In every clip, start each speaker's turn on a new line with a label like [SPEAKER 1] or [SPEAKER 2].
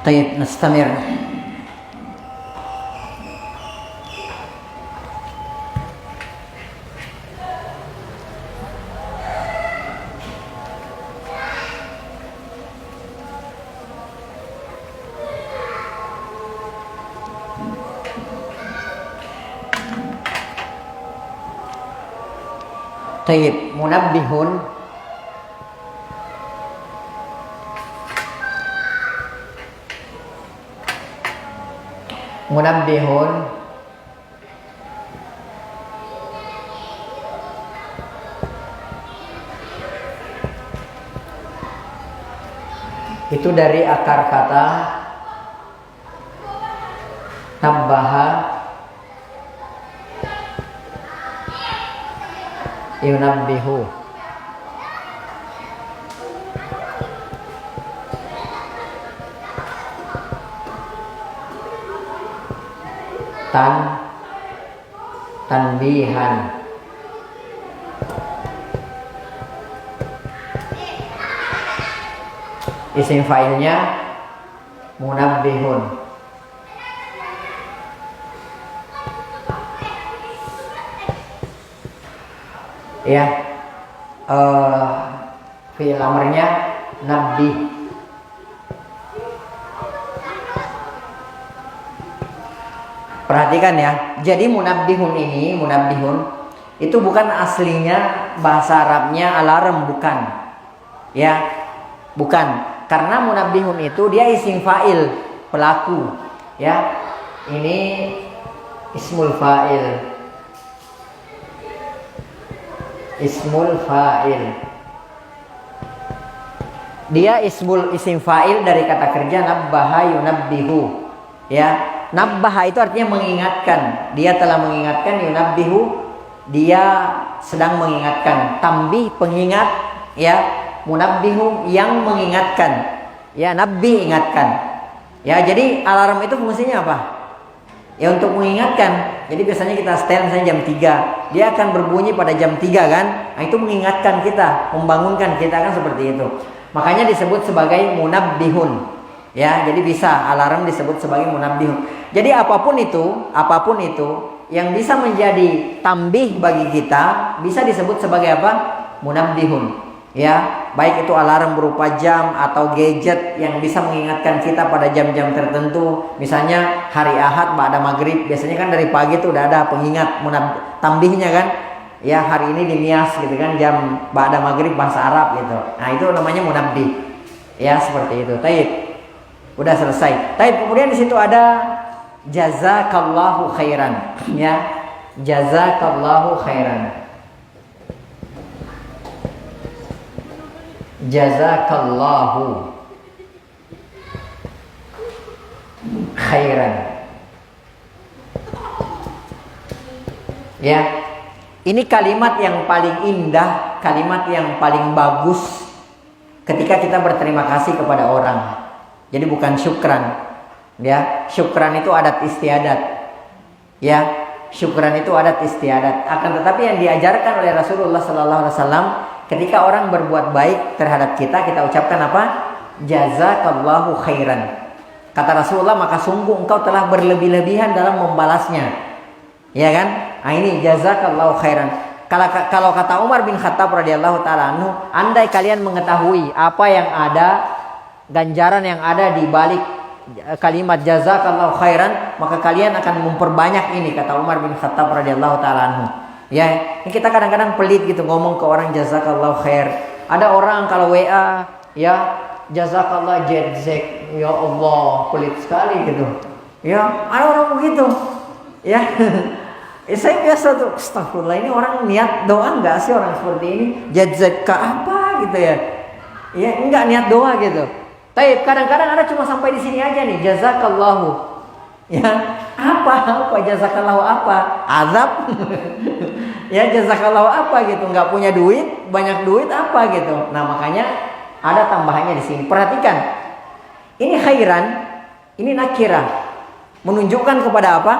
[SPEAKER 1] طيب نستمر. طيب منبه itu dari akar kata nabbaha yunabbihu. Tanbihan. Isim fa'ilnya munabbihun. Ya, fi'il amrnya nabbih. Perhatikan ya. Jadi munabbihun itu bukan aslinya bahasa Arabnya alarm, bukan. Ya, bukan. Karena munabbihun itu dia isim fa'il, pelaku. Ya, ini ismul fa'il. Dia isim fa'il dari kata kerja nabbaha yunabbihu. Ya, nabbaha itu artinya mengingatkan. Dia telah mengingatkan, yunabbihu dia sedang mengingatkan. Tambih pengingat, ya. Munabbihu yang mengingatkan. Ya, nabbi ingatkan. Ya, jadi alarm itu fungsinya apa? Ya, untuk mengingatkan. Jadi biasanya kita setel misalnya jam 3. Dia akan berbunyi pada jam 3 kan? Nah, itu mengingatkan kita, membangunkan kita kan seperti itu. Makanya disebut sebagai munabbihun. Ya, jadi bisa alarm disebut sebagai munabbihun. Jadi apapun itu yang bisa menjadi tambih bagi kita bisa disebut sebagai apa? Munabbihun. Ya, baik itu alarm berupa jam atau gadget yang bisa mengingatkan kita pada jam-jam tertentu. Misalnya hari Ahad ba'da maghrib, biasanya kan dari pagi tuh udah ada pengingat tambihnya kan. Ya, hari ini dimias gitu kan, jam ba'da maghrib bahasa Arab gitu. Nah, itu namanya munabbih. Ya, seperti itu. Taib. Udah selesai. Taib, kemudian di situ ada jazakallahu khairan. Ya, jazakallahu khairan. Jazakallahu khairan. Ya, ini kalimat yang paling indah, kalimat yang paling bagus ketika kita berterima kasih kepada orang. Jadi bukan syukran. Ya, syukran itu adat istiadat. Ya, syukran itu adat istiadat. Akan tetapi yang diajarkan oleh Rasulullah SAW, ketika orang berbuat baik terhadap kita, kita ucapkan apa? Jazakallahu khairan. Kata Rasulullah, maka sungguh engkau telah berlebih-lebihan dalam membalasnya. Ya kan? Nah, ini jazakallahu khairan. Kalau kata Umar bin Khattab radhiyallahu taala anhu, andai kalian mengetahui apa yang ada, ganjaran yang ada di balik kalimat jazakallahu khairan, maka kalian akan memperbanyak ini, kata Umar bin Khattab radhiyallahu taala anhu. Ya, kita kadang-kadang pelit gitu ngomong ke orang jazakallahu khair. Ada orang kalau WA, ya jazakallah jedzek, ya Allah pelit sekali gitu. Ya, ada orang begitu. Ya, saya biasa tuh, astagfirullah, ini orang niat doa nggak sih orang seperti ini? Jedzek ke apa gitu ya? Ya, enggak niat doa gitu. Tapi kadang-kadang ada cuma sampai di sini aja nih, jazakallahu. Ya, apa jazakallahu apa? Azab. Ya, jazakallahu apa gitu, nggak punya duit, banyak duit apa gitu. Nah, makanya ada tambahannya di sini. Perhatikan, ini khairan, ini nakirah, menunjukkan kepada apa?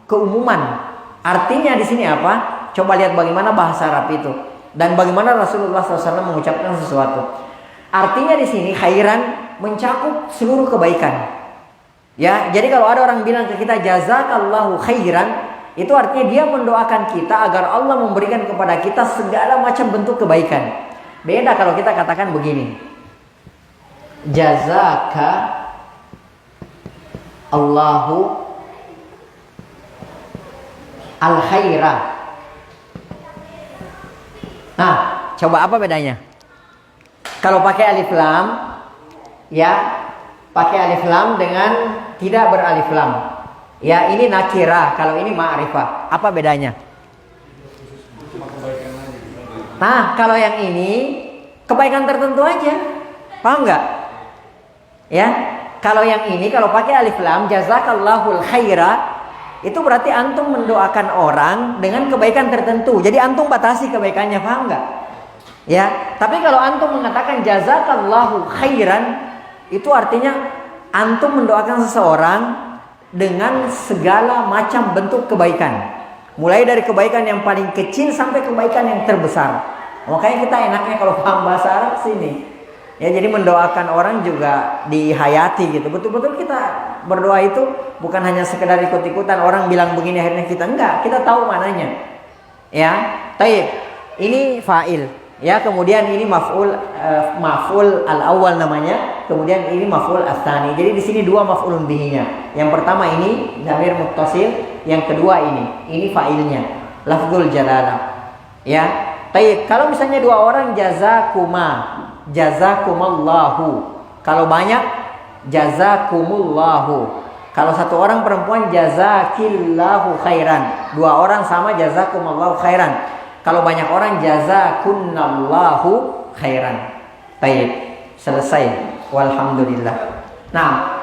[SPEAKER 1] Keumuman. Artinya di sini apa? Coba lihat bagaimana bahasa Arab itu dan bagaimana Rasulullah SAW mengucapkan sesuatu. Artinya di sini khairan mencakup seluruh kebaikan. Ya, jadi kalau ada orang bilang ke kita jazakallahu khairan, itu artinya dia mendoakan kita agar Allah memberikan kepada kita segala macam bentuk kebaikan. Beda kalau kita katakan begini, jazaka Allahu al khaira. Nah, coba apa bedanya? Kalau pakai alif lam, ya, pakai alif lam dengan tidak beralif lam. Ya, ini nakira, kalau ini ma'rifah. Apa bedanya? Nah, kalau yang ini kebaikan tertentu aja. Paham nggak? Ya, kalau yang ini kalau pakai alif lam jazakallahul khaira, itu berarti antum mendoakan orang dengan kebaikan tertentu. Jadi antum batasi kebaikannya, paham nggak? Ya, tapi kalau antum mengatakan jazakallahu khairan, itu artinya antum mendoakan seseorang dengan segala macam bentuk kebaikan. Mulai dari kebaikan yang paling kecil sampai kebaikan yang terbesar. Makanya kita enaknya kalau paham bahasa Arab sini. Ya, jadi mendoakan orang juga dihayati gitu. Betul-betul kita berdoa itu bukan hanya sekedar ikut-ikutan orang bilang begini akhirnya kita enggak. Kita tahu mananya. Ya, taib. Ini fa'il. Ya, kemudian ini maf'ul al-awwal namanya, kemudian ini maf'ul ats-tsani. Jadi di sini dua maf'ulun bihinya. Yang pertama ini dhamir muttasil, yang kedua ini fa'ilnya, lafzul jalalah. Ya. Baik, kalau misalnya dua orang jazakumallahu. Kalau banyak jazakumullahu. Kalau satu orang perempuan jazakillahu khairan. Dua orang sama jazakumallahu khairan. Kalau banyak orang jazakunnallahu khairan. Baik, selesai. Walhamdulillah. Nah,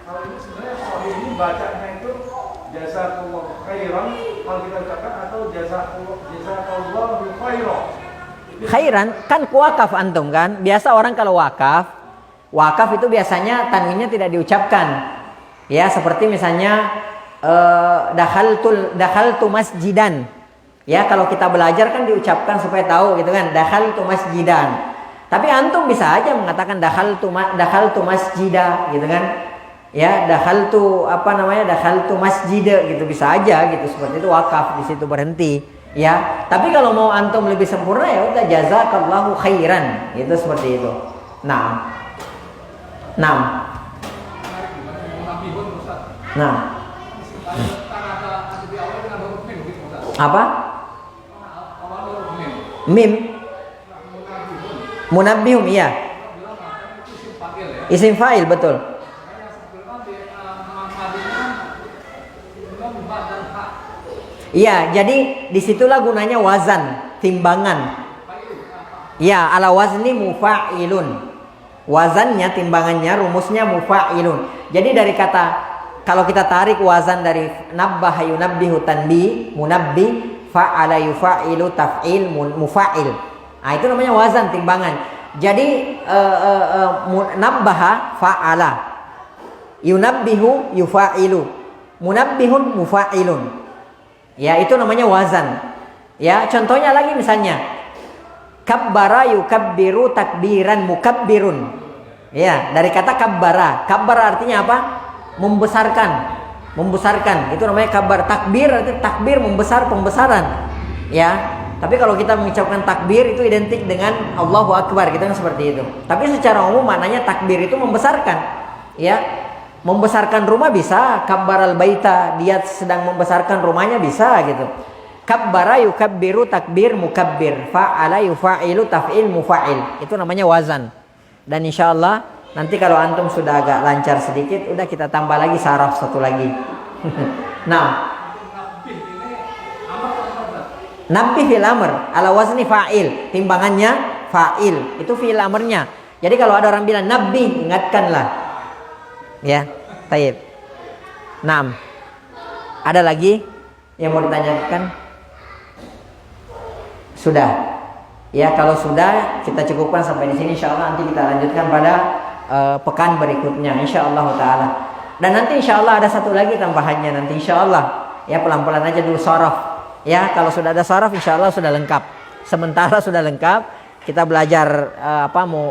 [SPEAKER 2] kalau ini sebenarnya soal ini bacanya itu jazakumullahu khairan kalau kita ucapkan atau jazakallahu khairan.
[SPEAKER 1] Khairan kan wakaf antum kan? Biasa orang kalau wakaf itu biasanya tanwinnya tidak diucapkan. Ya, seperti misalnya dakhaltu masjidan. Ya, kalau kita belajar kan diucapkan supaya tahu gitu kan, dakhaltu masjidan. Tapi antum bisa aja mengatakan dakhaltu masjidah gitu kan. Ya, dakhaltu masjid gitu, bisa aja gitu, seperti itu wakaf, di situ berhenti. Ya, tapi kalau mau antum lebih sempurna ya udah jazakallahu khairan, itu seperti itu. Nah. Apa? Mim. Munabbihum, iya. Isim fa'il, betul. Iya, jadi disitulah gunanya wazan, timbangan. Ya, ala wazni mufa'ilun. Wazannya, timbangannya, rumusnya mufa'ilun. Jadi dari kata, kalau kita tarik wazan dari nabbaha yunabbihu tanbih, munabbih, fa'ala yufa'ilu taf'il mufa'il. Nah, itu namanya wazan, timbangan. Jadi nabbaha fa'ala, yunabbihu yufa'ilu, munabbihun mufa'ilun. Ya, itu namanya wazan. Ya, contohnya lagi misalnya kabbara yukabbiru takbiran mukabbirun. Ya, dari kata kabbara. Kabbara artinya apa? Membesarkan. Itu namanya kabar. Takbir artinya takbir, membesar, pembesaran. Ya. Tapi kalau kita mengucapkan takbir itu identik dengan Allahu Akbar, gitu kan, seperti itu. Tapi secara umum maknanya takbir itu membesarkan. Ya. Membesarkan rumah bisa, kabbaral baita, dia sedang membesarkan rumahnya bisa gitu. Kabbara yukabbiru takbir mukabbir, fa'ala yufa'ilu taf'il mufa'il. Itu namanya wazan. Dan insyaallah nanti kalau antum sudah agak lancar sedikit, udah kita tambah lagi saraf satu lagi. Nah, nabbih fil amr ala wazni fa'il, timbangannya fa'il, itu fi'il amrnya. Jadi kalau ada orang bilang nabbih, ingatkanlah. Ya, taib. Naam. Ada lagi yang mau ditanyakan? Sudah. Ya, kalau sudah kita cukupkan sampai di sini, insyaallah nanti kita lanjutkan pada pekan berikutnya insyaallah taala. Dan nanti insyaallah ada satu lagi tambahannya nanti insyaallah. Ya, pelan-pelan aja dulu saraf. Ya, kalau sudah ada saraf insyaallah sudah lengkap. Sementara sudah lengkap, kita belajar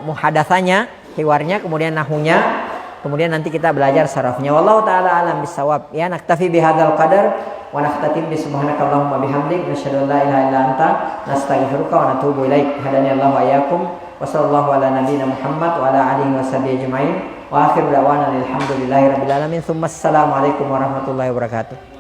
[SPEAKER 1] muhadatsanya hiwarnya, kemudian nahunya, kemudian nanti kita belajar sarafnya. Wallahu taala alam bisawab. Ya, naktafi bihadzal qadar wa nahtatim bi subhanakallahumma bihamdik nasyhadu an la ilaha illa anta nastaghfiruka wa natubu ilaik. Hadani Allahu wa iyyakum wa sallallahu ala nabiyyina Muhammad wa ala alihi washabihi ajmain. Wa akhir da'wana alhamdulillahi rabbil alamin. Tsumma assalamu alaikum warahmatullahi wabarakatuh.